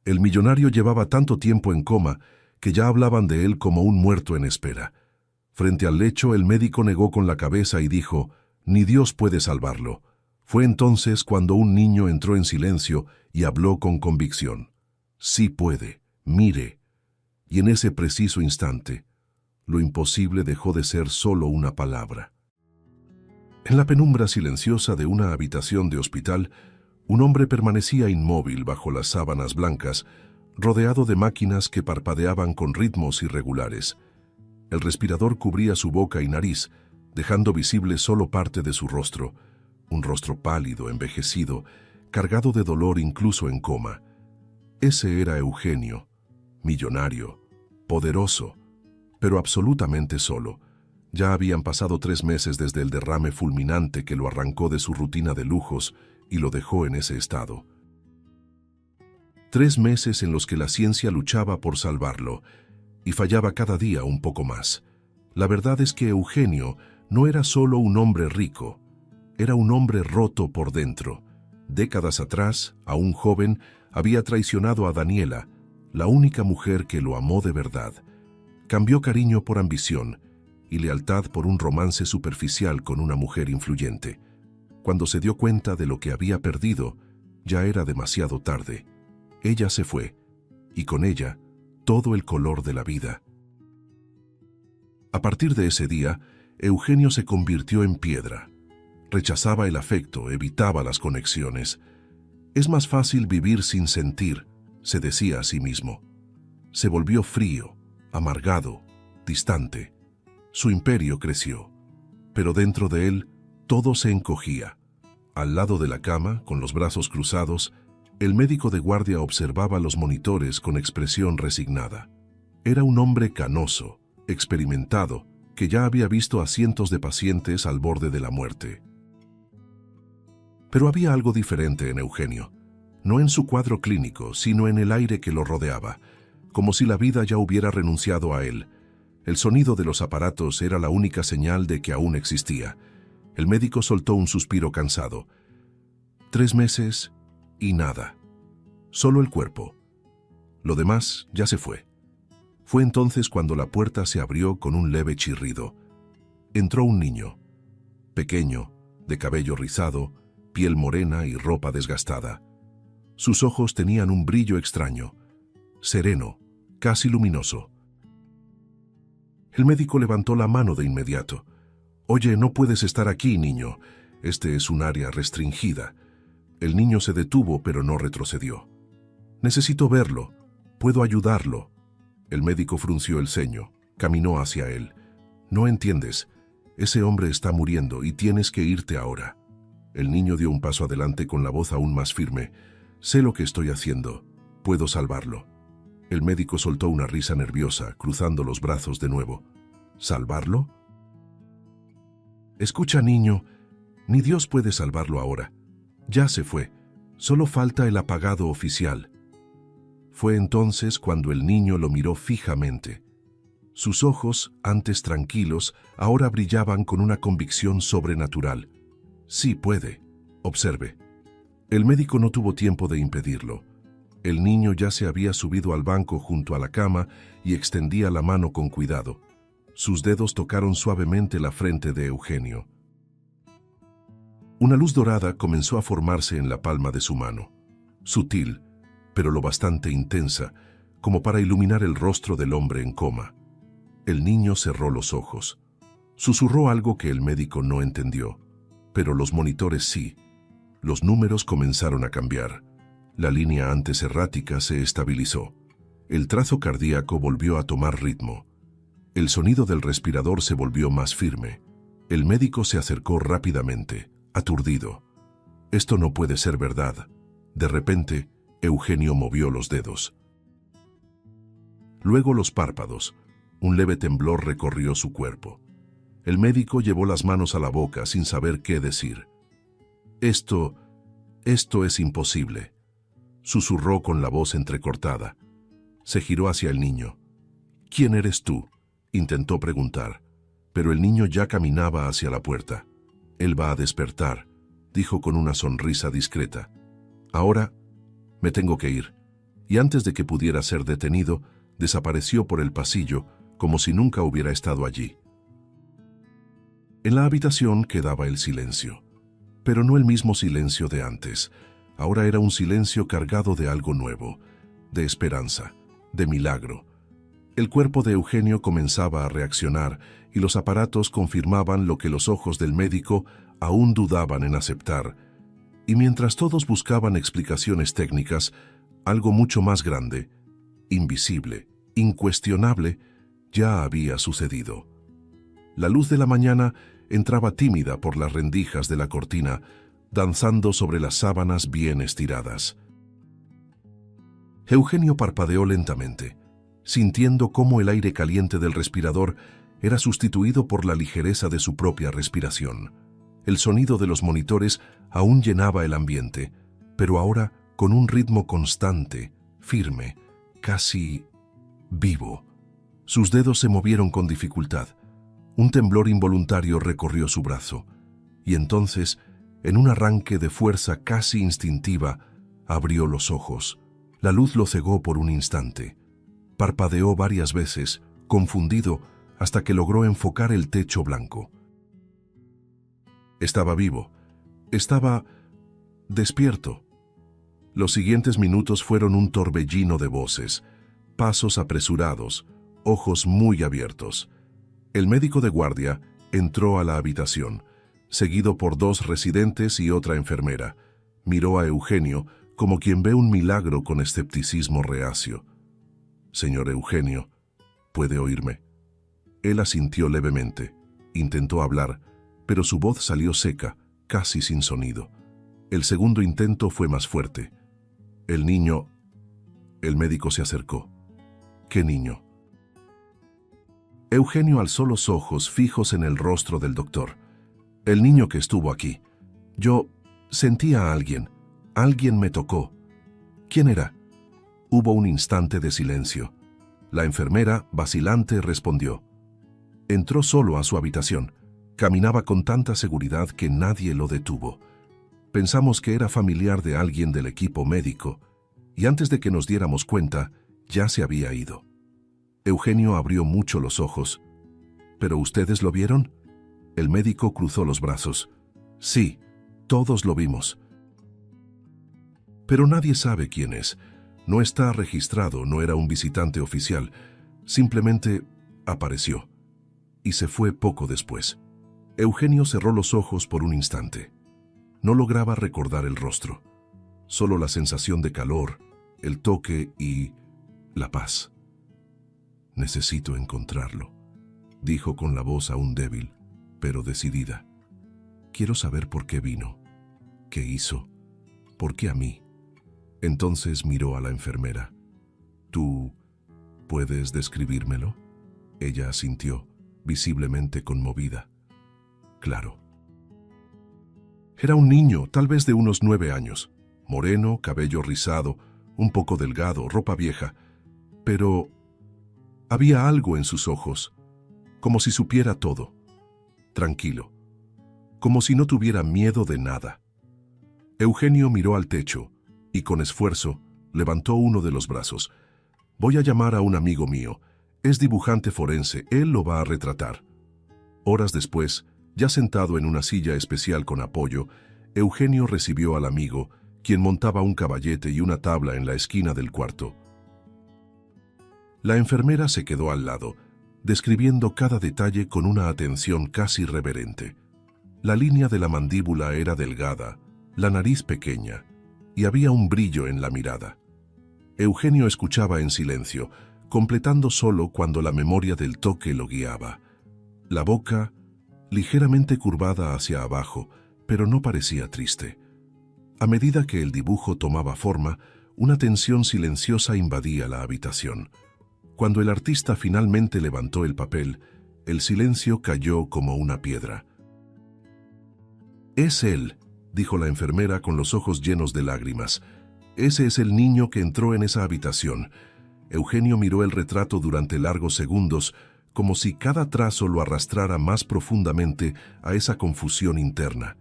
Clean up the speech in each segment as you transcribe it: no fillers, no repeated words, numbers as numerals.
El millonario llevaba tanto tiempo en coma que ya hablaban de él como un muerto en espera. Frente al lecho, el médico negó con la cabeza y dijo: «Ni Dios puede salvarlo». Fue entonces cuando un niño entró en silencio y habló con convicción: «Sí puede, mire». Y en ese preciso instante, lo imposible dejó de ser solo una palabra. En la penumbra silenciosa de una habitación de hospital, un hombre permanecía inmóvil bajo las sábanas blancas, rodeado de máquinas que parpadeaban con ritmos irregulares. El respirador cubría su boca y nariz, dejando visible solo parte de su rostro, un rostro pálido, envejecido, cargado de dolor incluso en coma. Ese era Eugenio, millonario, poderoso, pero absolutamente solo. Ya habían pasado 3 meses desde el derrame fulminante que lo arrancó de su rutina de lujos y lo dejó en ese estado. 3 meses en los que la ciencia luchaba por salvarlo y fallaba cada día un poco más. La verdad es que Eugenio no era solo un hombre rico, era un hombre roto por dentro. Décadas atrás, aún joven, había traicionado a Daniela, la única mujer que lo amó de verdad. Cambió cariño por ambición y lealtad por un romance superficial con una mujer influyente. Cuando se dio cuenta de lo que había perdido, ya era demasiado tarde. Ella se fue, y con ella, todo el color de la vida. A partir de ese día, Eugenio se convirtió en piedra. Rechazaba el afecto, evitaba las conexiones. «Es más fácil vivir sin sentir», se decía a sí mismo. Se volvió frío, amargado, distante. Su imperio creció, pero dentro de él todo se encogía. Al lado de la cama, con los brazos cruzados, el médico de guardia observaba los monitores con expresión resignada. Era un hombre canoso, experimentado, que ya había visto a cientos de pacientes al borde de la muerte. Pero había algo diferente en Eugenio, no en su cuadro clínico, sino en el aire que lo rodeaba, como si la vida ya hubiera renunciado a él. El sonido de los aparatos era la única señal de que aún existía. El médico soltó un suspiro cansado. 3 meses y nada. Solo el cuerpo. Lo demás ya se fue. Fue entonces cuando la puerta se abrió con un leve chirrido. Entró un niño, pequeño, de cabello rizado, piel morena y ropa desgastada. Sus ojos tenían un brillo extraño, sereno, casi luminoso. El médico levantó la mano de inmediato. «Oye, no puedes estar aquí, niño. Este es un área restringida». El niño se detuvo, pero no retrocedió. «Necesito verlo. Puedo ayudarlo». El médico frunció el ceño. Caminó hacia él. «No entiendes. Ese hombre está muriendo y tienes que irte ahora». El niño dio un paso adelante con la voz aún más firme. «Sé lo que estoy haciendo. Puedo salvarlo». El médico soltó una risa nerviosa, cruzando los brazos de nuevo. ¿Salvarlo? «Escucha, niño, ni Dios puede salvarlo ahora. Ya se fue. Solo falta el apagado oficial». Fue entonces cuando el niño lo miró fijamente. Sus ojos, antes tranquilos, ahora brillaban con una convicción sobrenatural. «Sí puede. Observe». El médico no tuvo tiempo de impedirlo. El niño ya se había subido al banco junto a la cama y extendía la mano con cuidado. Sus dedos tocaron suavemente la frente de Eugenio. Una luz dorada comenzó a formarse en la palma de su mano. Sutil, pero lo bastante intensa, como para iluminar el rostro del hombre en coma. El niño cerró los ojos. Susurró algo que el médico no entendió, pero los monitores sí. Los números comenzaron a cambiar. La línea antes errática se estabilizó. El trazo cardíaco volvió a tomar ritmo. El sonido del respirador se volvió más firme. El médico se acercó rápidamente, aturdido. «Esto no puede ser verdad». De repente, Eugenio movió los dedos. Luego los párpados. Un leve temblor recorrió su cuerpo. El médico llevó las manos a la boca sin saber qué decir. Esto es imposible», susurró con la voz entrecortada. Se giró hacia el niño. «¿Quién eres tú?», intentó preguntar, pero el niño ya caminaba hacia la puerta. «Él va a despertar», dijo con una sonrisa discreta. «Ahora me tengo que ir. y antes de que pudiera ser detenido, desapareció por el pasillo como si nunca hubiera estado allí. En la habitación quedaba el silencio, pero no el mismo silencio de antes. Ahora era un silencio cargado de algo nuevo, de esperanza, de milagro. El cuerpo de Eugenio comenzaba a reaccionar y los aparatos confirmaban lo que los ojos del médico aún dudaban en aceptar. Y mientras todos buscaban explicaciones técnicas, algo mucho más grande, invisible, incuestionable, ya había sucedido. La luz de la mañana entraba tímida por las rendijas de la cortina, danzando sobre las sábanas bien estiradas. Eugenio parpadeó lentamente, sintiendo cómo el aire caliente del respirador era sustituido por la ligereza de su propia respiración. El sonido de los monitores aún llenaba el ambiente, pero ahora con un ritmo constante, firme, casi vivo. Sus dedos se movieron con dificultad. Un temblor involuntario recorrió su brazo, y entonces, en un arranque de fuerza casi instintiva, abrió los ojos. La luz lo cegó por un instante. Parpadeó varias veces, confundido, hasta que logró enfocar el techo blanco. Estaba vivo. Estaba despierto. Los siguientes minutos fueron un torbellino de voces, pasos apresurados, ojos muy abiertos. El médico de guardia entró a la habitación, seguido por 2 residentes y otra enfermera. Miró a Eugenio como quien ve un milagro con escepticismo reacio. «Señor Eugenio, ¿puede oírme?». Él asintió levemente. Intentó hablar, pero su voz salió seca, casi sin sonido. El segundo intento fue más fuerte. «El niño...». El médico se acercó. «¿Qué niño?». Eugenio alzó los ojos fijos en el rostro del doctor. «El niño que estuvo aquí. Yo sentía a alguien. Alguien me tocó». «¿Quién era?». Hubo un instante de silencio. La enfermera, vacilante, respondió. Entró solo a su habitación. Caminaba con tanta seguridad que nadie lo detuvo. Pensamos que era familiar de alguien del equipo médico, y antes de que nos diéramos cuenta, ya se había ido. Eugenio abrió mucho los ojos. ¿Pero ustedes lo vieron? El médico cruzó los brazos. Sí, todos lo vimos. Pero nadie sabe quién es. No está registrado, no era un visitante oficial. Simplemente apareció. Y se fue poco después. Eugenio cerró los ojos por un instante. No lograba recordar el rostro. Solo la sensación de calor, el toque y la paz. «Necesito encontrarlo», dijo con la voz aún débil, pero decidida. «Quiero saber por qué vino, qué hizo, por qué a mí». Entonces miró a la enfermera. «¿Tú puedes describírmelo?». Ella asintió, visiblemente conmovida. «Claro». Era un niño, tal vez de unos 9 años, moreno, cabello rizado, un poco delgado, ropa vieja, pero había algo en sus ojos, como si supiera todo, tranquilo, como si no tuviera miedo de nada. Eugenio miró al techo y con esfuerzo levantó uno de los brazos. «Voy a llamar a un amigo mío, es dibujante forense, él lo va a retratar». Horas después, ya sentado en una silla especial con apoyo, Eugenio recibió al amigo, quien montaba un caballete y una tabla en la esquina del cuarto. La enfermera se quedó al lado, describiendo cada detalle con una atención casi reverente. La línea de la mandíbula era delgada, la nariz pequeña, y había un brillo en la mirada. Eugenio escuchaba en silencio, completando solo cuando la memoria del toque lo guiaba. La boca, ligeramente curvada hacia abajo, pero no parecía triste. A medida que el dibujo tomaba forma, una tensión silenciosa invadía la habitación. Cuando el artista finalmente levantó el papel, el silencio cayó como una piedra. «Es él», dijo la enfermera con los ojos llenos de lágrimas. «Ese es el niño que entró en esa habitación». Eugenio miró el retrato durante largos segundos, como si cada trazo lo arrastrara más profundamente a esa confusión interna.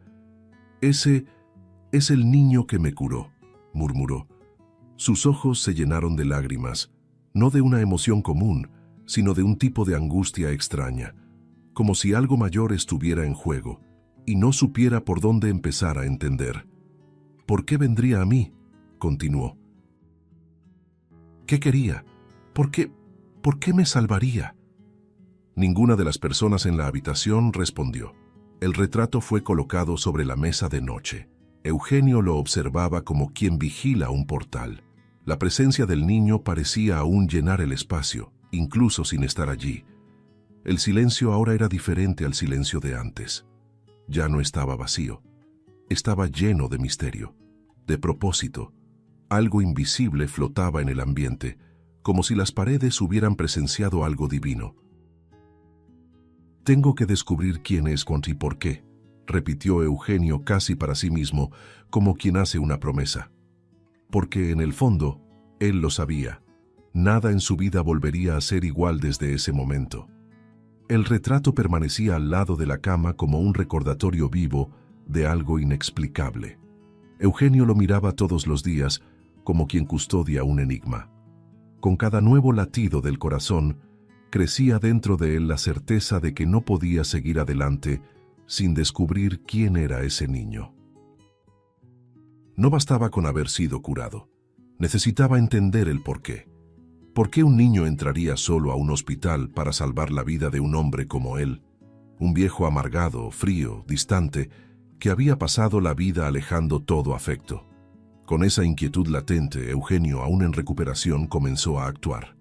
«Ese es el niño que me curó», murmuró. Sus ojos se llenaron de lágrimas, no de una emoción común, sino de un tipo de angustia extraña, como si algo mayor estuviera en juego, y no supiera por dónde empezar a entender. ¿Por qué vendría a mí?, continuó. ¿Qué quería? ¿Por qué me salvaría? Ninguna de las personas en la habitación respondió. El retrato fue colocado sobre la mesa de noche. Eugenio lo observaba como quien vigila un portal. La presencia del niño parecía aún llenar el espacio, incluso sin estar allí. El silencio ahora era diferente al silencio de antes. Ya no estaba vacío. Estaba lleno de misterio, de propósito. Algo invisible flotaba en el ambiente, como si las paredes hubieran presenciado algo divino. «Tengo que descubrir quién es y por qué», repitió Eugenio casi para sí mismo, como quien hace una promesa. Porque en el fondo, él lo sabía. Nada en su vida volvería a ser igual desde ese momento. El retrato permanecía al lado de la cama como un recordatorio vivo de algo inexplicable. Eugenio lo miraba todos los días como quien custodia un enigma. Con cada nuevo latido del corazón, crecía dentro de él la certeza de que no podía seguir adelante sin descubrir quién era ese niño. No bastaba con haber sido curado. Necesitaba entender el porqué. ¿Por qué un niño entraría solo a un hospital para salvar la vida de un hombre como él? Un viejo amargado, frío, distante, que había pasado la vida alejando todo afecto. Con esa inquietud latente, Eugenio, aún en recuperación, comenzó a actuar.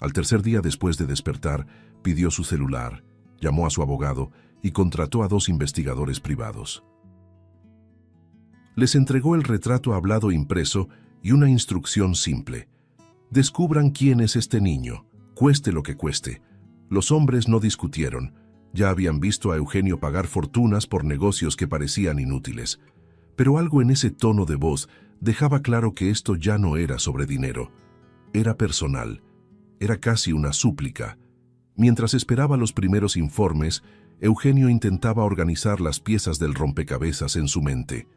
Al tercer día después de despertar, pidió su celular, llamó a su abogado y contrató a 2 investigadores privados. Les entregó el retrato hablado impreso y una instrucción simple. Descubran quién es este niño, cueste lo que cueste. Los hombres no discutieron. Ya habían visto a Eugenio pagar fortunas por negocios que parecían inútiles. Pero algo en ese tono de voz dejaba claro que esto ya no era sobre dinero. Era personal. Era casi una súplica. Mientras esperaba los primeros informes, Eugenio intentaba organizar las piezas del rompecabezas en su mente.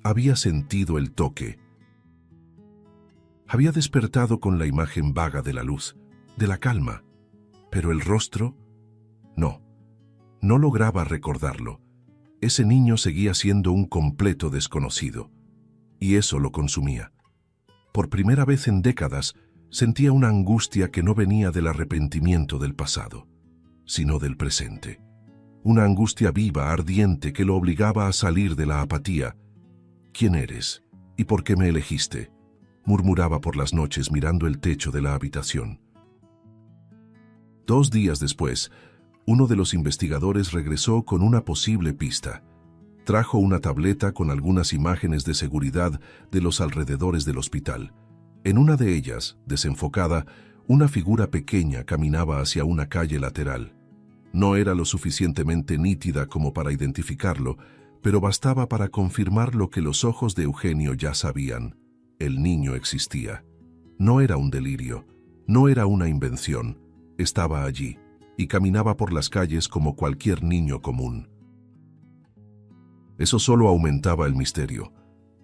Había sentido el toque. Había despertado con la imagen vaga de la luz, de la calma. Pero el rostro, no lograba recordarlo. Ese niño seguía siendo un completo desconocido. Y eso lo consumía. Por primera vez en décadas, sentía una angustia que no venía del arrepentimiento del pasado, sino del presente. Una angustia viva, ardiente, que lo obligaba a salir de la apatía. «¿Quién eres? ¿Y por qué me elegiste?», murmuraba por las noches mirando el techo de la habitación. 2 días después, uno de los investigadores regresó con una posible pista. Trajo una tableta con algunas imágenes de seguridad de los alrededores del hospital. En una de ellas, desenfocada, una figura pequeña caminaba hacia una calle lateral. No era lo suficientemente nítida como para identificarlo, pero bastaba para confirmar lo que los ojos de Eugenio ya sabían. El niño existía. No era un delirio, no era una invención. Estaba allí, y caminaba por las calles como cualquier niño común. Eso solo aumentaba el misterio.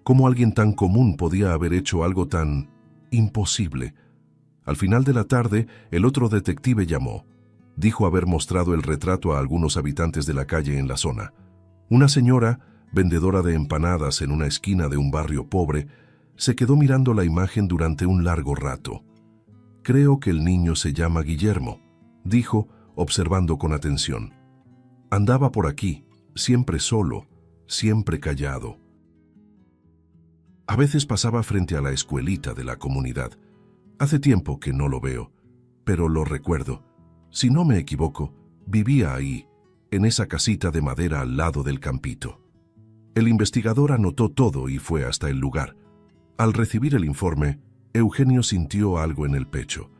¿Cómo alguien tan común podía haber hecho algo tan imposible? Al final de la tarde, el otro detective llamó. Dijo haber mostrado el retrato a algunos habitantes de la calle en la zona. Una señora, vendedora de empanadas en una esquina de un barrio pobre, se quedó mirando la imagen durante un largo rato. «Creo que el niño se llama Guillermo», dijo, observando con atención. «Andaba por aquí, siempre solo, siempre callado. A veces pasaba frente a la escuelita de la comunidad. Hace tiempo que no lo veo, pero lo recuerdo. Si no me equivoco, vivía ahí, en esa casita de madera al lado del campito». El investigador anotó todo y fue hasta el lugar. Al recibir el informe, Eugenio sintió algo en el pecho.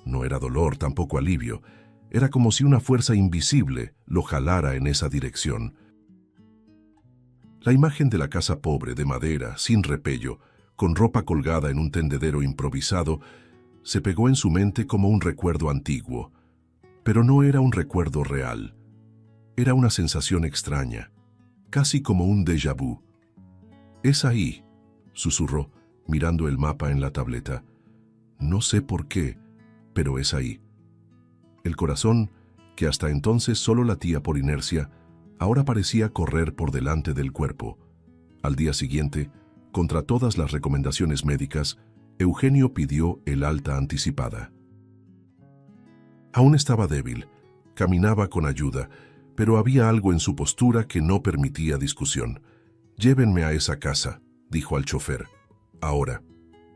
No era dolor, tampoco alivio. Era como si una fuerza invisible lo jalara en esa dirección. La imagen de la casa pobre de madera, sin repello, con ropa colgada en un tendedero improvisado, se pegó en su mente como un recuerdo antiguo. Pero no era un recuerdo real. Era una sensación extraña, casi como un déjà vu. «Es ahí», susurró, mirando el mapa en la tableta. No sé por qué, pero es ahí. El corazón, que hasta entonces solo latía por inercia, ahora parecía correr por delante del cuerpo. Al día siguiente, contra todas las recomendaciones médicas, Eugenio pidió el alta anticipada. Aún estaba débil, caminaba con ayuda, pero había algo en su postura que no permitía discusión. «Llévenme a esa casa», dijo al chofer. Ahora.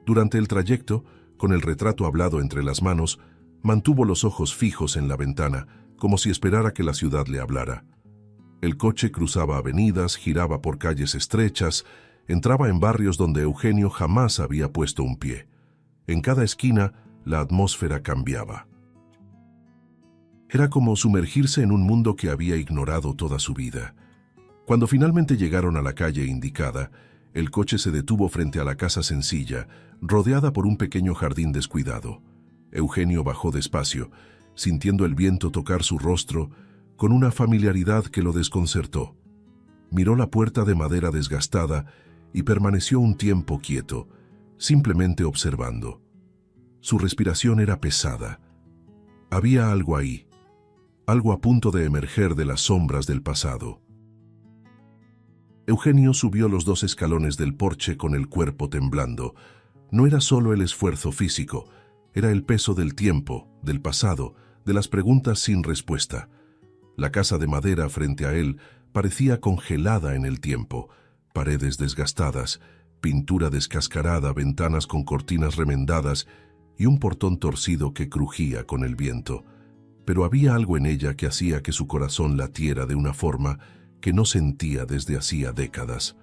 Durante el trayecto, con el retrato hablado entre las manos, mantuvo los ojos fijos en la ventana, como si esperara que la ciudad le hablara. El coche cruzaba avenidas, giraba por calles estrechas, entraba en barrios donde Eugenio jamás había puesto un pie. En cada esquina, la atmósfera cambiaba. Era como sumergirse en un mundo que había ignorado toda su vida. Cuando finalmente llegaron a la calle indicada, el coche se detuvo frente a la casa sencilla, rodeada por un pequeño jardín descuidado. Eugenio bajó despacio, sintiendo el viento tocar su rostro, con una familiaridad que lo desconcertó. Miró la puerta de madera desgastada y permaneció un tiempo quieto, simplemente observando. Su respiración era pesada. Había algo ahí, algo a punto de emerger de las sombras del pasado. Eugenio subió los 2 escalones del porche con el cuerpo temblando. No era solo el esfuerzo físico, era el peso del tiempo, del pasado, de las preguntas sin respuesta. La casa de madera frente a él parecía congelada en el tiempo, paredes desgastadas, pintura descascarada, ventanas con cortinas remendadas y un portón torcido que crujía con el viento. Pero había algo en ella que hacía que su corazón latiera de una forma que no sentía desde hacía décadas.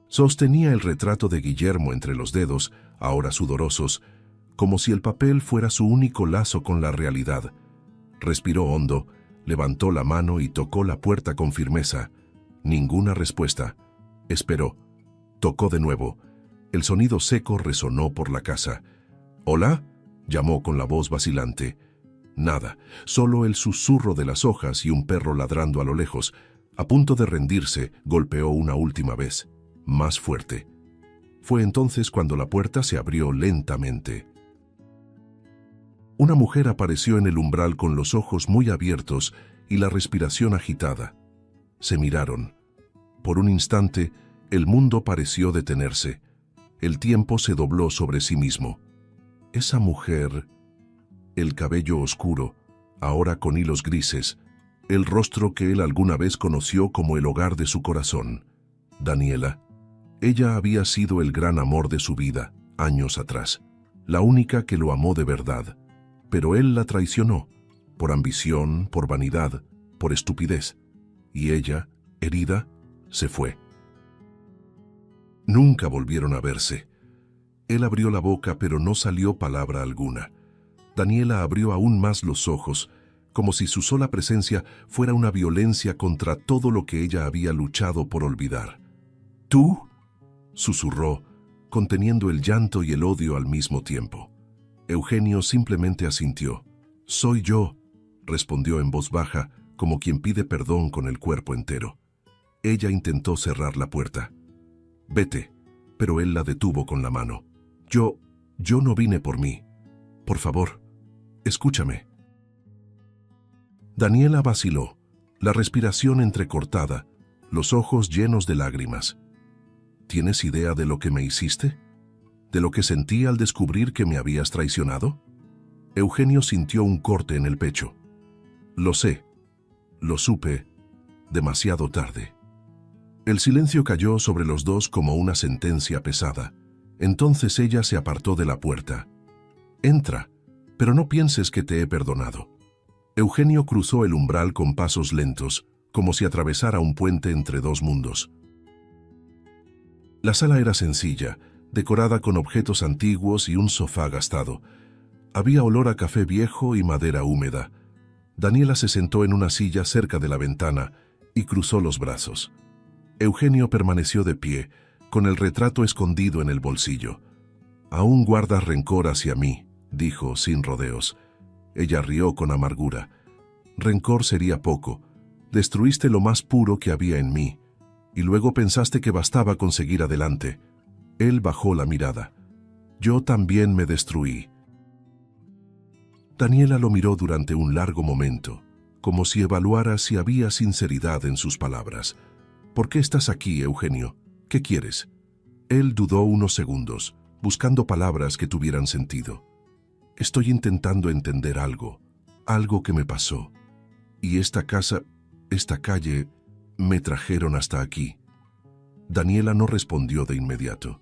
Sostenía el retrato de Guillermo entre los dedos, ahora sudorosos, como si el papel fuera su único lazo con la realidad. Respiró hondo, levantó la mano y tocó la puerta con firmeza. Ninguna respuesta. Esperó. Tocó de nuevo. El sonido seco resonó por la casa. «¿Hola?», llamó con la voz vacilante. Nada, solo el susurro de las hojas y un perro ladrando a lo lejos. A punto de rendirse, golpeó una última vez, más fuerte. Fue entonces cuando la puerta se abrió lentamente. Una mujer apareció en el umbral con los ojos muy abiertos y la respiración agitada. Se miraron. Por un instante, el mundo pareció detenerse. El tiempo se dobló sobre sí mismo. Esa mujer, el cabello oscuro, ahora con hilos grises, el rostro que él alguna vez conoció como el hogar de su corazón. Daniela. Ella había sido el gran amor de su vida, años atrás, la única que lo amó de verdad. Pero él la traicionó, por ambición, por vanidad, por estupidez. Y ella, herida, se fue. Nunca volvieron a verse. Él abrió la boca, pero no salió palabra alguna. Daniela abrió aún más los ojos, como si su sola presencia fuera una violencia contra todo lo que ella había luchado por olvidar. «¿Tú?», susurró, conteniendo el llanto y el odio al mismo tiempo. Eugenio simplemente asintió. «Soy yo», respondió en voz baja, como quien pide perdón con el cuerpo entero. Ella intentó cerrar la puerta. «Vete», pero él la detuvo con la mano. Yo no vine por mí. Por favor, escúchame». Daniela vaciló, la respiración entrecortada, los ojos llenos de lágrimas. «¿Tienes idea de lo que me hiciste? ¿De lo que sentí al descubrir que me habías traicionado?». Eugenio sintió un corte en el pecho. «Lo sé, lo supe demasiado tarde». El silencio cayó sobre los dos como una sentencia pesada. Entonces ella se apartó de la puerta. «Entra, pero no pienses que te he perdonado». Eugenio cruzó el umbral con pasos lentos, como si atravesara un puente entre dos mundos. La sala era sencilla, decorada con objetos antiguos y un sofá gastado. Había olor a café viejo y madera húmeda. Daniela se sentó en una silla cerca de la ventana y cruzó los brazos. Eugenio permaneció de pie, con el retrato escondido en el bolsillo. «Aún guardas rencor hacia mí», dijo sin rodeos. Ella rió con amargura. «Rencor sería poco. Destruiste lo más puro que había en mí, y luego pensaste que bastaba con seguir adelante. Él bajó la mirada. Yo también me destruí. Daniela lo miró durante un largo momento, como si evaluara si había sinceridad en sus palabras. ¿Por qué estás aquí, Eugenio? ¿Qué quieres? Él dudó unos segundos, buscando palabras que tuvieran sentido. Estoy intentando entender algo que me pasó. Y esta casa, esta calle, me trajeron hasta aquí. Daniela no respondió de inmediato.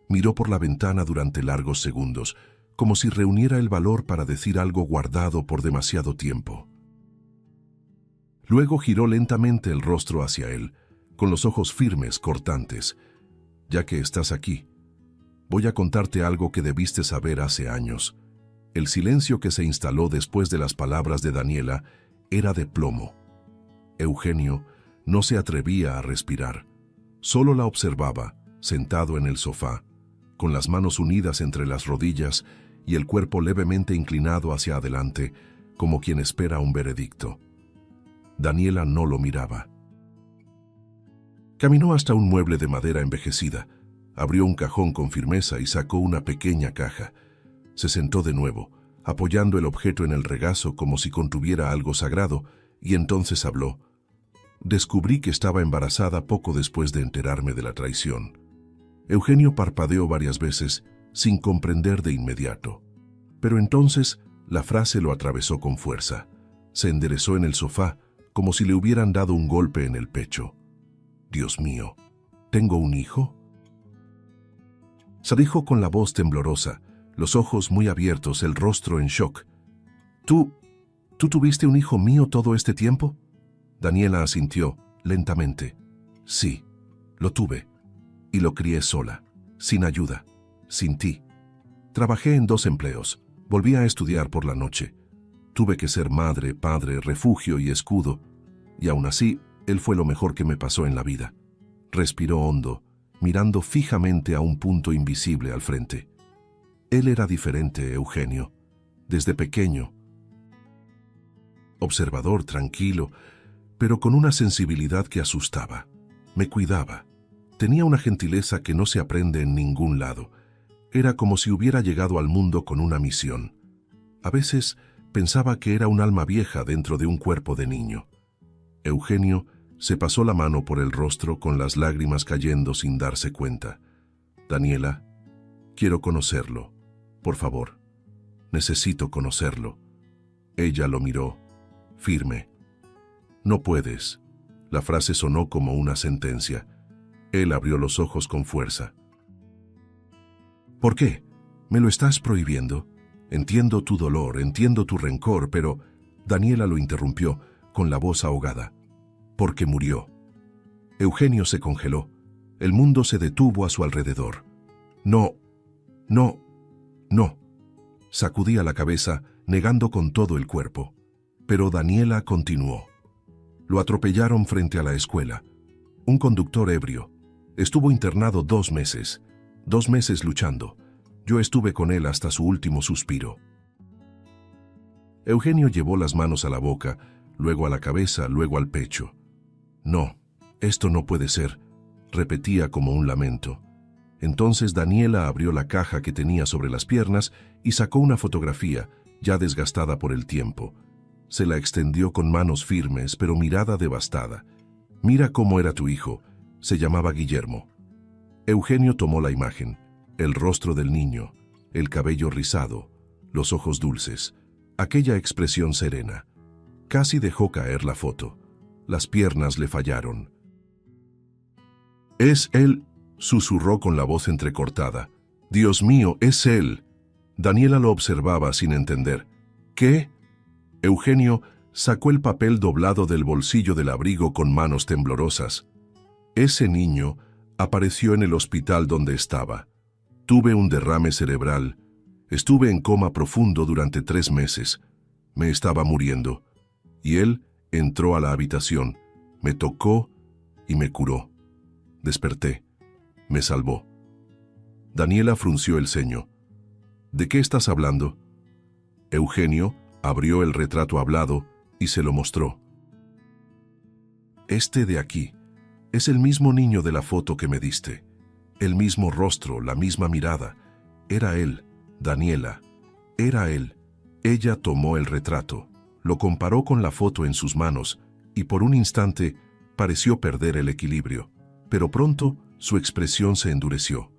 Miró por la ventana durante largos segundos, como si reuniera el valor para decir algo guardado por demasiado tiempo. Luego giró lentamente el rostro hacia él, con los ojos firmes, cortantes. Ya que estás aquí, voy a contarte algo que debiste saber hace años. El silencio que se instaló después de las palabras de Daniela era de plomo. Eugenio no se atrevía a respirar. Solo la observaba, sentado en el sofá, con las manos unidas entre las rodillas y el cuerpo levemente inclinado hacia adelante, como quien espera un veredicto. Daniela no lo miraba. Caminó hasta un mueble de madera envejecida, abrió un cajón con firmeza y sacó una pequeña caja. Se sentó de nuevo, apoyando el objeto en el regazo como si contuviera algo sagrado, y entonces habló. Descubrí que estaba embarazada poco después de enterarme de la traición. Eugenio parpadeó varias veces, sin comprender de inmediato. Pero entonces la frase lo atravesó con fuerza. Se enderezó en el sofá, como si le hubieran dado un golpe en el pecho. Dios mío, ¿tengo un hijo? Se dijo con la voz temblorosa, los ojos muy abiertos, el rostro en shock. ¿Tú tuviste un hijo mío todo este tiempo? Daniela asintió, lentamente. Sí, lo tuve. Y lo crié sola, sin ayuda, sin ti. Trabajé en 2 empleos, volví a estudiar por la noche. Tuve que ser madre, padre, refugio y escudo. Y aún así, él fue lo mejor que me pasó en la vida. Respiró hondo, mirando fijamente a un punto invisible al frente. Él era diferente, Eugenio, desde pequeño. Observador, tranquilo, pero con una sensibilidad que asustaba. Me cuidaba. Tenía una gentileza que no se aprende en ningún lado. Era como si hubiera llegado al mundo con una misión. A veces pensaba que era un alma vieja dentro de un cuerpo de niño. Eugenio se pasó la mano por el rostro con las lágrimas cayendo sin darse cuenta. Daniela, quiero conocerlo. Por favor, necesito conocerlo. Ella lo miró, firme. No puedes. La frase sonó como una sentencia. Él abrió los ojos con fuerza. ¿Por qué? ¿Me lo estás prohibiendo? Entiendo tu dolor, entiendo tu rencor, pero... Daniela lo interrumpió, con la voz ahogada. Porque murió. Eugenio se congeló. El mundo se detuvo a su alrededor. No. Sacudía la cabeza, negando con todo el cuerpo. Pero Daniela continuó. Lo atropellaron frente a la escuela. Un conductor ebrio. Estuvo internado 2 meses. 2 meses luchando. Yo estuve con él hasta su último suspiro. Eugenio llevó las manos a la boca, luego a la cabeza, luego al pecho. No, esto no puede ser, repetía como un lamento. Entonces Daniela abrió la caja que tenía sobre las piernas y sacó una fotografía, ya desgastada por el tiempo. Se la extendió con manos firmes, pero mirada devastada. Mira cómo era tu hijo. Se llamaba Guillermo. Eugenio tomó la imagen, el rostro del niño, el cabello rizado, los ojos dulces, aquella expresión serena. Casi dejó caer la foto. Las piernas le fallaron. «Es él», susurró con la voz entrecortada. «Dios mío, es él». Daniela lo observaba sin entender. «¿Qué?» Eugenio sacó el papel doblado del bolsillo del abrigo con manos temblorosas. «Ese niño apareció en el hospital donde estaba. Tuve un derrame cerebral. Estuve en coma profundo durante 3 meses. Me estaba muriendo. Y él entró a la habitación, me tocó y me curó. Desperté. Me salvó». Daniela frunció el ceño. «¿De qué estás hablando?» Eugenio abrió el retrato hablado y se lo mostró. «Este de aquí es el mismo niño de la foto que me diste. El mismo rostro, la misma mirada. Era él, Daniela. Era él. Ella tomó el retrato, lo comparó con la foto en sus manos y por un instante pareció perder el equilibrio. Pero pronto su expresión se endureció.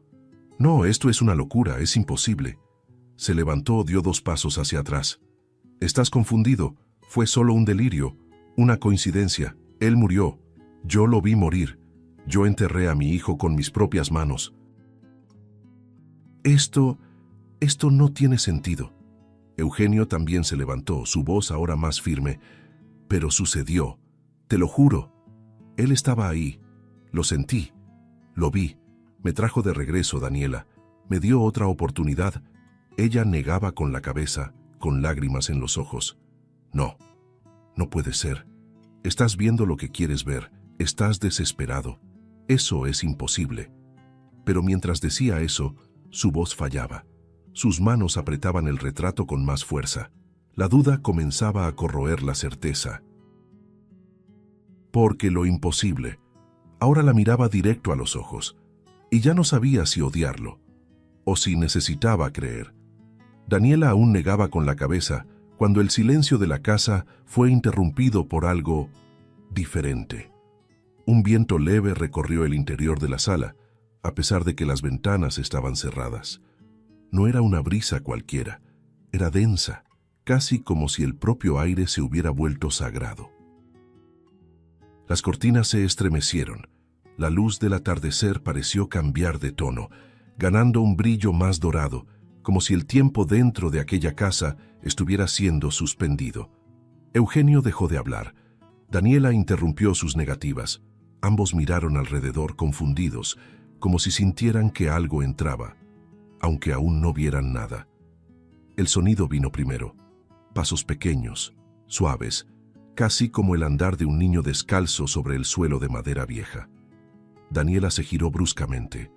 No, esto es una locura, es imposible. Se levantó, dio 2 pasos hacia atrás. Estás confundido, fue solo un delirio, una coincidencia. Él murió. Yo lo vi morir. Yo enterré a mi hijo con mis propias manos. Esto no tiene sentido. Eugenio también se levantó, su voz ahora más firme. Pero sucedió, te lo juro. Él estaba ahí. Lo sentí. Lo vi. Me trajo de regreso, Daniela. Me dio otra oportunidad. Ella negaba con la cabeza, con lágrimas en los ojos. No, no puede ser. Estás viendo lo que quieres ver. Estás desesperado. Eso es imposible. Pero mientras decía eso, su voz fallaba. Sus manos apretaban el retrato con más fuerza. La duda comenzaba a corroer la certeza. Porque lo imposible. Ahora la miraba directo a los ojos, y ya no sabía si odiarlo, o si necesitaba creer. Daniela aún negaba con la cabeza cuando el silencio de la casa fue interrumpido por algo diferente. Un viento leve recorrió el interior de la sala, a pesar de que las ventanas estaban cerradas. No era una brisa cualquiera, era densa, casi como si el propio aire se hubiera vuelto sagrado. Las cortinas se estremecieron. La luz del atardecer pareció cambiar de tono, ganando un brillo más dorado, como si el tiempo dentro de aquella casa estuviera siendo suspendido. Eugenio dejó de hablar. Daniela interrumpió sus negativas. Ambos miraron alrededor confundidos, como si sintieran que algo entraba, aunque aún no vieran nada. El sonido vino primero. Pasos pequeños, suaves, casi como el andar de un niño descalzo sobre el suelo de madera vieja. Daniela se giró bruscamente.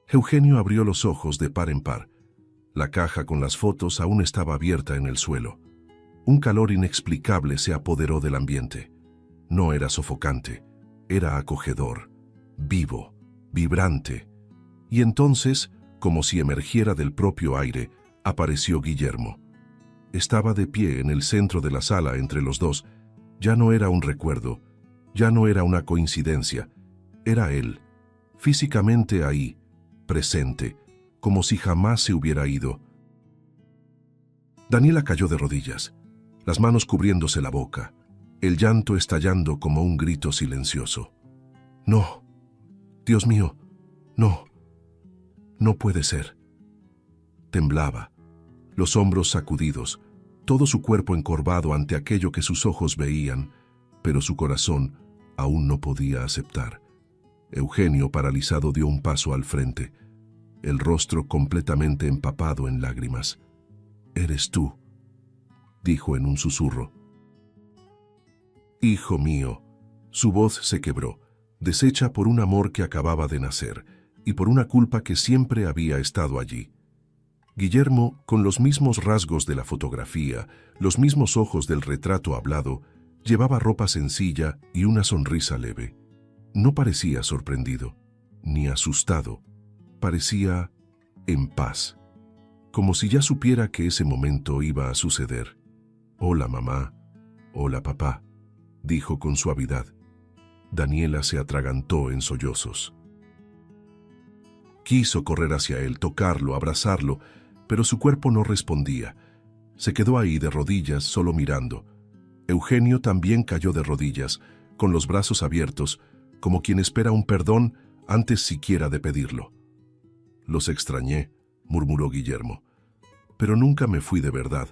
Eugenio abrió los ojos de par en par. La caja con las fotos aún estaba abierta en el suelo. Un calor inexplicable se apoderó del ambiente. No era sofocante, era acogedor, vivo, vibrante. Y entonces, como si emergiera del propio aire, apareció Guillermo. Estaba de pie en el centro de la sala entre los dos. Ya no era un recuerdo, ya no era una coincidencia. Era él, físicamente ahí, presente, como si jamás se hubiera ido. Daniela cayó de rodillas, las manos cubriéndose la boca, el llanto estallando como un grito silencioso. No, Dios mío, no, no puede ser. Temblaba, los hombros sacudidos, todo su cuerpo encorvado ante aquello que sus ojos veían, pero su corazón aún no podía aceptar. Eugenio, paralizado, dio un paso al frente, el rostro completamente empapado en lágrimas. «Eres tú», dijo en un susurro. «Hijo mío». Su voz se quebró, deshecha por un amor que acababa de nacer y por una culpa que siempre había estado allí. Guillermo, con los mismos rasgos de la fotografía, los mismos ojos del retrato hablado, llevaba ropa sencilla y una sonrisa leve. No parecía sorprendido, ni asustado. Parecía en paz, como si ya supiera que ese momento iba a suceder. «Hola, mamá. Hola, papá», dijo con suavidad. Daniela se atragantó en sollozos. Quiso correr hacia él, tocarlo, abrazarlo, pero su cuerpo no respondía. Se quedó ahí de rodillas, solo mirando. Eugenio también cayó de rodillas, con los brazos abiertos, como quien espera un perdón antes siquiera de pedirlo. «Los extrañé», murmuró Guillermo, «pero nunca me fui de verdad.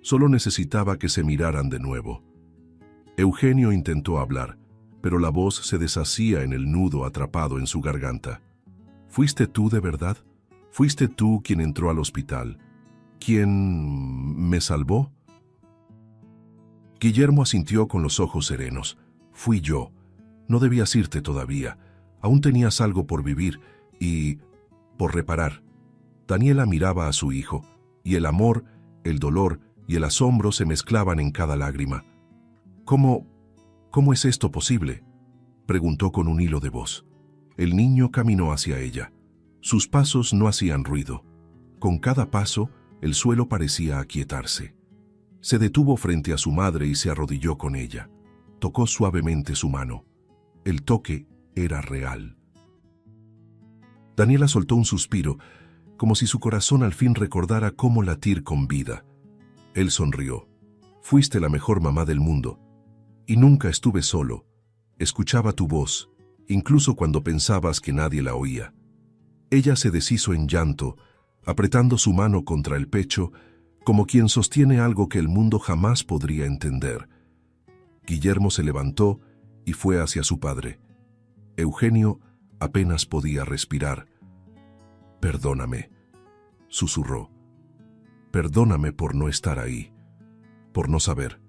Solo necesitaba que se miraran de nuevo». Eugenio intentó hablar, pero la voz se deshacía en el nudo atrapado en su garganta. «¿Fuiste tú de verdad? ¿Fuiste tú quien entró al hospital? ¿Quién me salvó?» Guillermo asintió con los ojos serenos. «Fui yo. No debías irte todavía. Aún tenías algo por vivir y por reparar». Daniela miraba a su hijo, y el amor, el dolor y el asombro se mezclaban en cada lágrima. ¿Cómo es esto posible?», preguntó con un hilo de voz. El niño caminó hacia ella. Sus pasos no hacían ruido. Con cada paso, el suelo parecía aquietarse. Se detuvo frente a su madre y se arrodilló con ella. Tocó suavemente su mano. El toque era real. Daniela soltó un suspiro, como si su corazón al fin recordara cómo latir con vida. Él sonrió. Fuiste la mejor mamá del mundo. Y nunca estuve solo. Escuchaba tu voz, incluso cuando pensabas que nadie la oía. Ella se deshizo en llanto, apretando su mano contra el pecho, como quien sostiene algo que el mundo jamás podría entender. Guillermo se levantó y fue hacia su padre. Eugenio apenas podía respirar. «Perdóname», susurró. «Perdóname por no estar ahí, por no saber.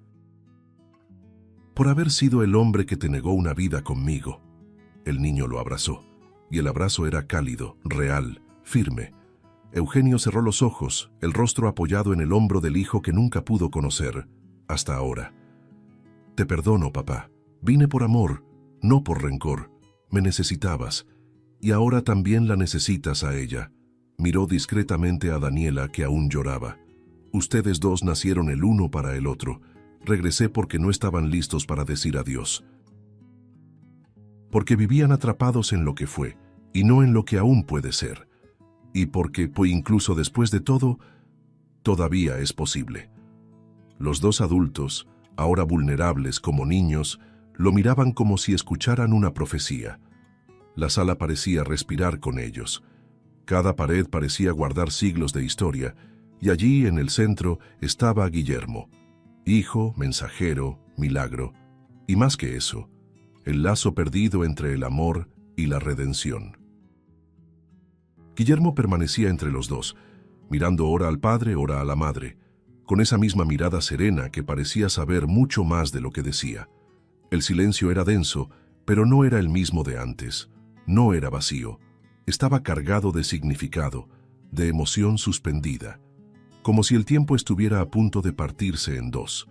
Por haber sido el hombre que te negó una vida conmigo». El niño lo abrazó, y el abrazo era cálido, real, firme. Eugenio cerró los ojos, el rostro apoyado en el hombro del hijo que nunca pudo conocer, hasta ahora. «Te perdono, papá. Vine por amor, no por rencor. Me necesitabas, y ahora también la necesitas a ella». Miró discretamente a Daniela, que aún lloraba. «Ustedes dos nacieron el uno para el otro. Regresé porque no estaban listos para decir adiós. Porque vivían atrapados en lo que fue, y no en lo que aún puede ser. Y porque, pues incluso después de todo, todavía es posible». Los dos adultos, ahora vulnerables como niños, lo miraban como si escucharan una profecía. La sala parecía respirar con ellos. Cada pared parecía guardar siglos de historia, y allí en el centro estaba Guillermo. Hijo, mensajero, milagro, y más que eso, el lazo perdido entre el amor y la redención. Guillermo permanecía entre los dos, mirando ora al padre, ora a la madre, con esa misma mirada serena que parecía saber mucho más de lo que decía. El silencio era denso, pero no era el mismo de antes. No era vacío. Estaba cargado de significado, de emoción suspendida, como si el tiempo estuviera a punto de partirse en dos,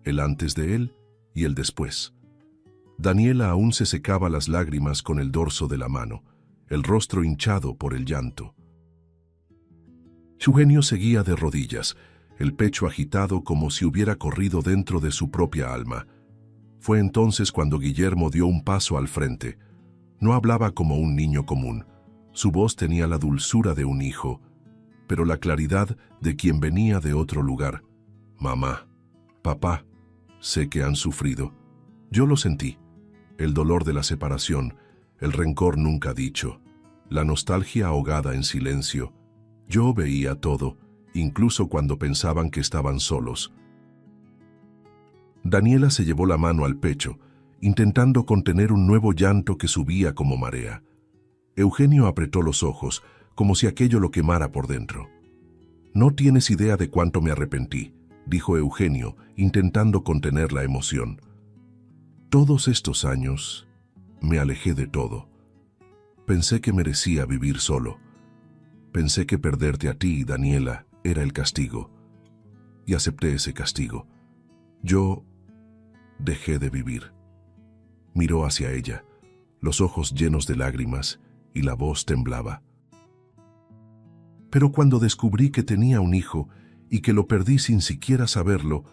el antes de él y el después. Daniela aún se secaba las lágrimas con el dorso de la mano, el rostro hinchado por el llanto. Eugenio seguía de rodillas, el pecho agitado como si hubiera corrido dentro de su propia alma. Fue entonces cuando Guillermo dio un paso al frente. No hablaba como un niño común. Su voz tenía la dulzura de un hijo, pero la claridad de quien venía de otro lugar. «Mamá, papá, sé que han sufrido. Yo lo sentí. El dolor de la separación, el rencor nunca dicho, la nostalgia ahogada en silencio. Yo veía todo, incluso cuando pensaban que estaban solos». Daniela se llevó la mano al pecho, intentando contener un nuevo llanto que subía como marea. Eugenio apretó los ojos, como si aquello lo quemara por dentro. «No tienes idea de cuánto me arrepentí», dijo Eugenio, intentando contener la emoción. «Todos estos años me alejé de todo. Pensé que merecía vivir solo. Pensé que perderte a ti, Daniela, era el castigo. Y acepté ese castigo. Yo dejé de vivir». Miró hacia ella, los ojos llenos de lágrimas, y la voz temblaba. «Pero cuando descubrí que tenía un hijo y que lo perdí sin siquiera saberlo,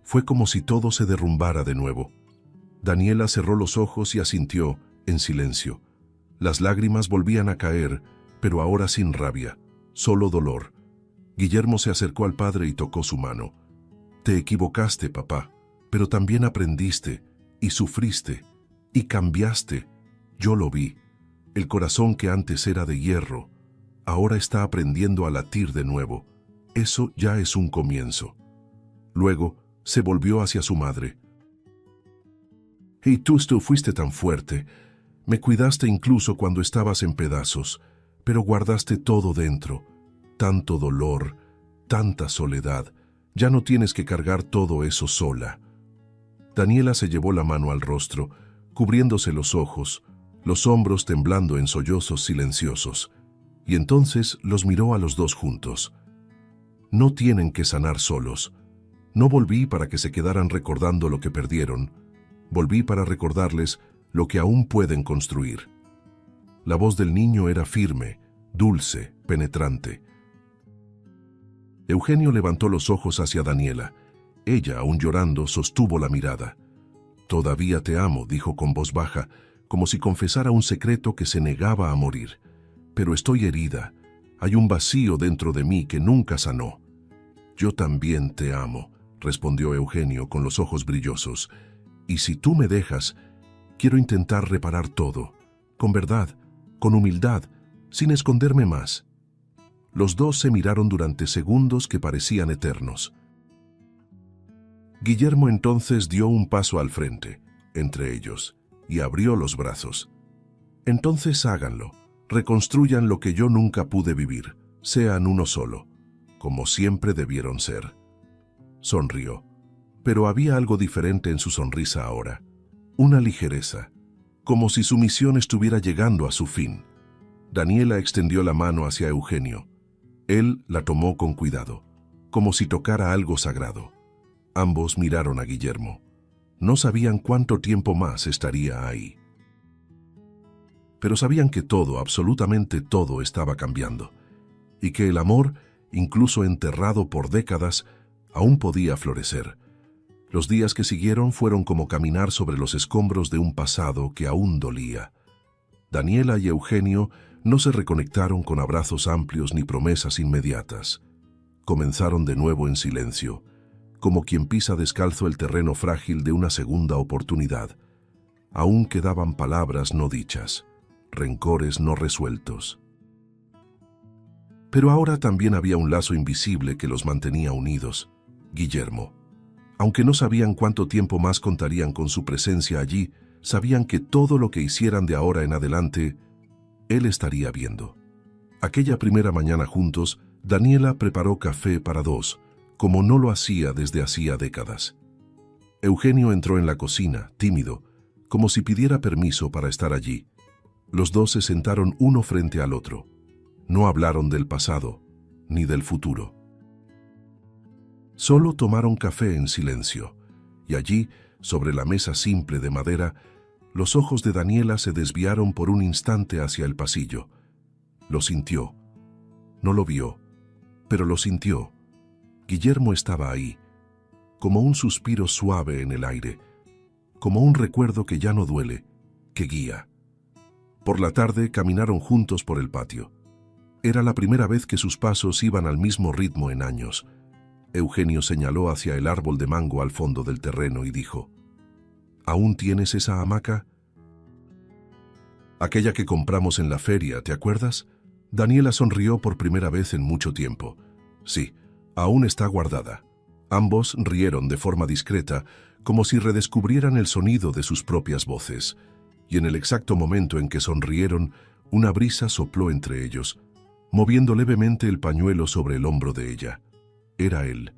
fue como si todo se derrumbara de nuevo». Daniela cerró los ojos y asintió, en silencio. Las lágrimas volvían a caer, pero ahora sin rabia, solo dolor. Guillermo se acercó al padre y tocó su mano. «Te equivocaste, papá, pero también aprendiste, y sufriste, y cambiaste. Yo lo vi. El corazón que antes era de hierro, ahora está aprendiendo a latir de nuevo. Eso ya es un comienzo». Luego se volvió hacia su madre. «Y tú fuiste tan fuerte. Me cuidaste incluso cuando estabas en pedazos, pero guardaste todo dentro. Tanto dolor, tanta soledad. Ya no tienes que cargar todo eso sola». Daniela se llevó la mano al rostro, cubriéndose los ojos, los hombros temblando en sollozos silenciosos, y entonces los miró a los dos juntos. «No tienen que sanar solos. No volví para que se quedaran recordando lo que perdieron. Volví para recordarles lo que aún pueden construir». La voz del niño era firme, dulce, penetrante. Eugenio levantó los ojos hacia Daniela. Ella, aún llorando, sostuvo la mirada. «Todavía te amo», dijo con voz baja, como si confesara un secreto que se negaba a morir. «Pero estoy herida. Hay un vacío dentro de mí que nunca sanó». «Yo también te amo», respondió Eugenio con los ojos brillosos. «Y si tú me dejas, quiero intentar reparar todo, con verdad, con humildad, sin esconderme más». Los dos se miraron durante segundos que parecían eternos. Guillermo entonces dio un paso al frente, entre ellos, y abrió los brazos. «Entonces háganlo, reconstruyan lo que yo nunca pude vivir, sean uno solo, como siempre debieron ser». Sonrió, pero había algo diferente en su sonrisa ahora, una ligereza, como si su misión estuviera llegando a su fin. Daniela extendió la mano hacia Eugenio. Él la tomó con cuidado, como si tocara algo sagrado. Ambos miraron a Guillermo. No sabían cuánto tiempo más estaría ahí. Pero sabían que todo, absolutamente todo, estaba cambiando, y que el amor, incluso enterrado por décadas, aún podía florecer. Los días que siguieron fueron como caminar sobre los escombros de un pasado que aún dolía. Daniela y Eugenio no se reconectaron con abrazos amplios ni promesas inmediatas. Comenzaron de nuevo en silencio, como quien pisa descalzo el terreno frágil de una segunda oportunidad. Aún quedaban palabras no dichas, rencores no resueltos. Pero ahora también había un lazo invisible que los mantenía unidos: Guillermo. Aunque no sabían cuánto tiempo más contarían con su presencia allí, sabían que todo lo que hicieran de ahora en adelante, él estaría viendo. Aquella primera mañana juntos, Daniela preparó café para dos, como no lo hacía desde hacía décadas. Eugenio entró en la cocina, tímido, como si pidiera permiso para estar allí. Los dos se sentaron uno frente al otro. No hablaron del pasado, ni del futuro. Solo tomaron café en silencio, y allí, sobre la mesa simple de madera, los ojos de Daniela se desviaron por un instante hacia el pasillo. Lo sintió. No lo vio, pero lo sintió. Guillermo estaba ahí, como un suspiro suave en el aire, como un recuerdo que ya no duele, que guía. Por la tarde caminaron juntos por el patio. Era la primera vez que sus pasos iban al mismo ritmo en años. Eugenio señaló hacia el árbol de mango al fondo del terreno y dijo: «¿Aún tienes esa hamaca?» «Aquella que compramos en la feria, ¿te acuerdas?» Daniela sonrió por primera vez en mucho tiempo. «Sí, aún está guardada». Ambos rieron de forma discreta, como si redescubrieran el sonido de sus propias voces. Y en el exacto momento en que sonrieron, una brisa sopló entre ellos, moviendo levemente el pañuelo sobre el hombro de ella. Era él.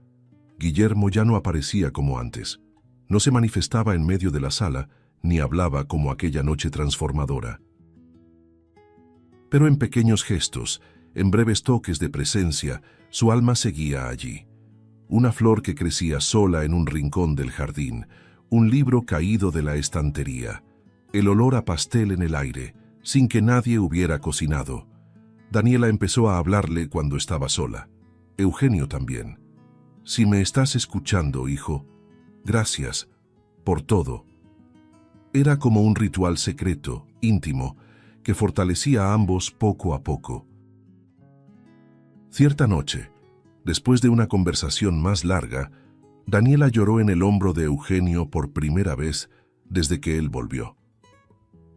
Guillermo ya no aparecía como antes. No se manifestaba en medio de la sala, ni hablaba como aquella noche transformadora. Pero en pequeños gestos, en breves toques de presencia, su alma seguía allí. Una flor que crecía sola en un rincón del jardín, un libro caído de la estantería, el olor a pastel en el aire, sin que nadie hubiera cocinado. Daniela empezó a hablarle cuando estaba sola. Eugenio también. «Si me estás escuchando, hijo, gracias por todo». Era como un ritual secreto, íntimo, que fortalecía a ambos poco a poco. Cierta noche, después de una conversación más larga, Daniela lloró en el hombro de Eugenio por primera vez desde que él volvió.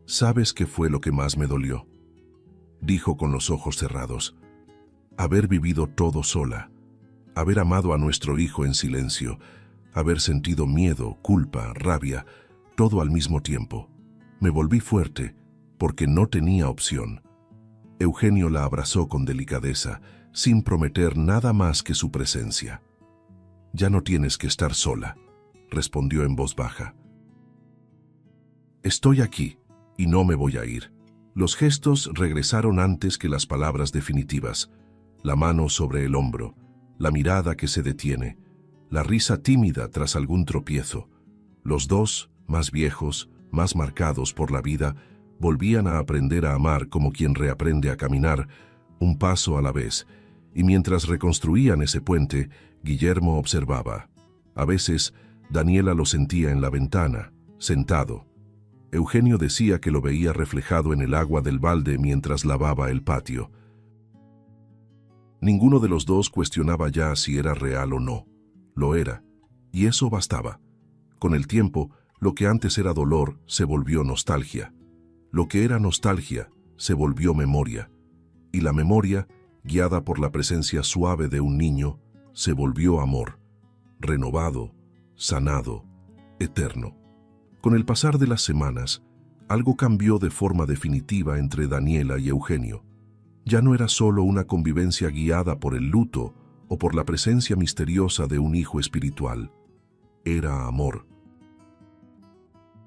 «¿Sabes qué fue lo que más me dolió?», dijo con los ojos cerrados. «Haber vivido todo sola, haber amado a nuestro hijo en silencio, haber sentido miedo, culpa, rabia, todo al mismo tiempo. Me volví fuerte porque no tenía opción». Eugenio la abrazó con delicadeza, sin prometer nada más que su presencia. «Ya no tienes que estar sola», respondió en voz baja. «Estoy aquí y no me voy a ir». Los gestos regresaron antes que las palabras definitivas. La mano sobre el hombro, la mirada que se detiene, la risa tímida tras algún tropiezo. Los dos, más viejos, más marcados por la vida, Volvían a aprender a amar como quien reaprende a caminar, un paso a la vez, y mientras reconstruían ese puente, Guillermo observaba. A veces, Daniela lo sentía en la ventana, sentado. Eugenio decía que lo veía reflejado en el agua del balde mientras lavaba el patio. Ninguno de los dos cuestionaba ya si era real o no. Lo era, y eso bastaba. Con el tiempo, lo que antes era dolor se volvió nostalgia. Lo que era nostalgia se volvió memoria. Y la memoria, guiada por la presencia suave de un niño, se volvió amor, renovado, sanado, eterno. Con el pasar de las semanas, algo cambió de forma definitiva entre Daniela y Eugenio. Ya no era solo una convivencia guiada por el luto o por la presencia misteriosa de un hijo espiritual. Era amor.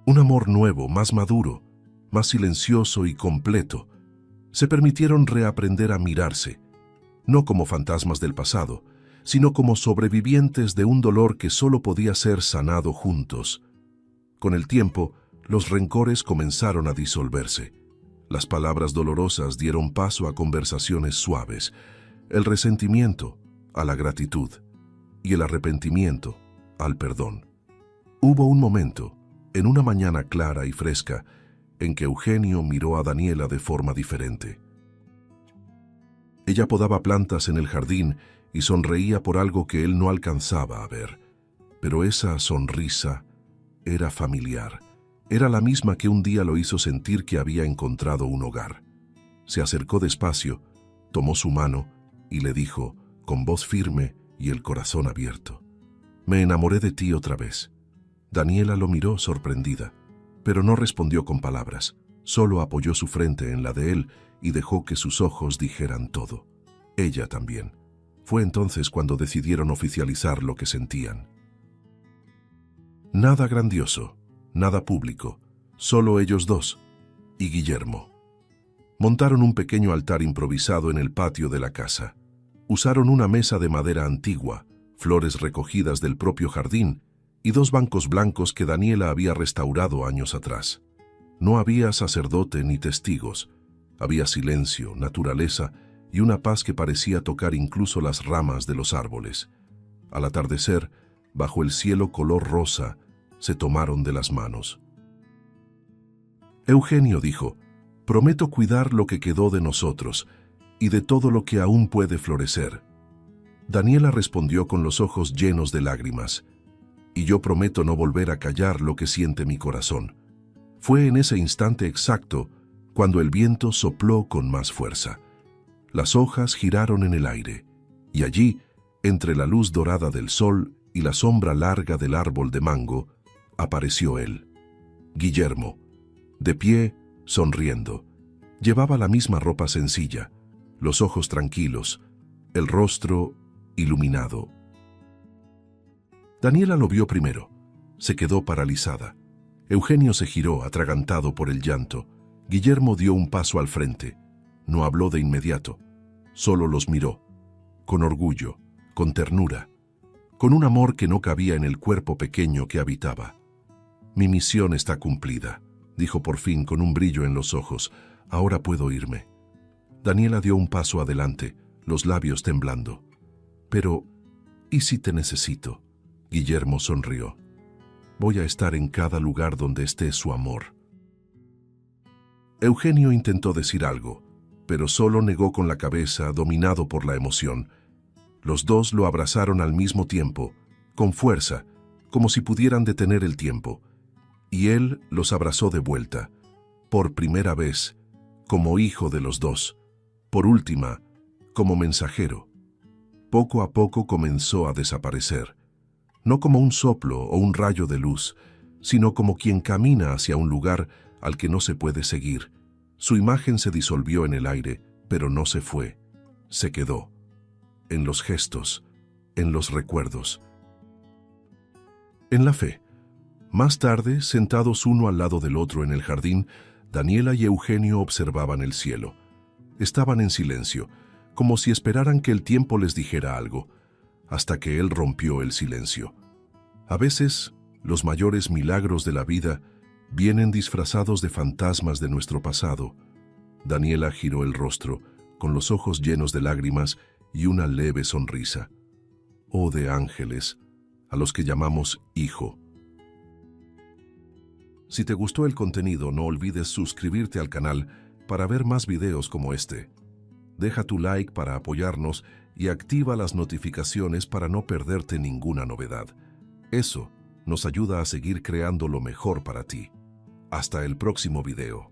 Un amor nuevo, más maduro, más silencioso y completo. Se permitieron reaprender a mirarse, no como fantasmas del pasado, sino como sobrevivientes de un dolor que solo podía ser sanado juntos. Con el tiempo, los rencores comenzaron a disolverse. Las palabras dolorosas dieron paso a conversaciones suaves, el resentimiento a la gratitud y el arrepentimiento al perdón. Hubo un momento, en una mañana clara y fresca, en que Eugenio miró a Daniela de forma diferente. Ella podaba plantas en el jardín y sonreía por algo que él no alcanzaba a ver. Pero esa sonrisa era familiar. Era la misma que un día lo hizo sentir que había encontrado un hogar. Se acercó despacio, tomó su mano y le dijo, con voz firme y el corazón abierto: «Me enamoré de ti otra vez». Daniela lo miró sorprendida, pero no respondió con palabras. Solo apoyó su frente en la de él y dejó que sus ojos dijeran todo. Ella también. Fue entonces cuando decidieron oficializar lo que sentían. Nada grandioso, nada público, solo ellos dos y Guillermo. Montaron un pequeño altar improvisado en el patio de la casa. Usaron una mesa de madera antigua, flores recogidas del propio jardín y 2 bancos blancos que Daniela había restaurado años atrás. No había sacerdote ni testigos. Había silencio, naturaleza y una paz que parecía tocar incluso las ramas de los árboles. Al atardecer, bajo el cielo color rosa, se tomaron de las manos. Eugenio dijo: «Prometo cuidar lo que quedó de nosotros y de todo lo que aún puede florecer». Daniela respondió con los ojos llenos de lágrimas: «Y yo prometo no volver a callar lo que siente mi corazón». Fue en ese instante exacto cuando el viento sopló con más fuerza. Las hojas giraron en el aire, y allí, entre la luz dorada del sol y la sombra larga del árbol de mango, apareció él, Guillermo, de pie, sonriendo. Llevaba la misma ropa sencilla, los ojos tranquilos, el rostro iluminado. Daniela lo vio primero. Se quedó paralizada. Eugenio se giró, atragantado por el llanto. Guillermo dio un paso al frente. No habló de inmediato. Solo los miró, con orgullo, con ternura, con un amor que no cabía en el cuerpo pequeño que habitaba. «Mi misión está cumplida», dijo por fin con un brillo en los ojos. «Ahora puedo irme». Daniela dio un paso adelante, los labios temblando. «Pero, ¿y si te necesito?». Guillermo sonrió. «Voy a estar en cada lugar donde esté su amor». Eugenio intentó decir algo, pero solo negó con la cabeza, dominado por la emoción. Los dos lo abrazaron al mismo tiempo, con fuerza, como si pudieran detener el tiempo. Y él los abrazó de vuelta, por primera vez, como hijo de los dos, por última, como mensajero. Poco a poco comenzó a desaparecer, no como un soplo o un rayo de luz, sino como quien camina hacia un lugar al que no se puede seguir. Su imagen se disolvió en el aire, pero no se fue. Se quedó, en los gestos, en los recuerdos, en la fe. Más tarde, sentados uno al lado del otro en el jardín, Daniela y Eugenio observaban el cielo. Estaban en silencio, como si esperaran que el tiempo les dijera algo, hasta que él rompió el silencio. A veces, los mayores milagros de la vida Vienen disfrazados de fantasmas de nuestro pasado. Daniela giró el rostro, con los ojos llenos de lágrimas y una leve sonrisa. Oh, de ángeles, a los que llamamos hijo. Si te gustó el contenido, no olvides suscribirte al canal para ver más videos como este. Deja tu like para apoyarnos y activa las notificaciones para no perderte ninguna novedad. Eso nos ayuda a seguir creando lo mejor para ti. Hasta el próximo video.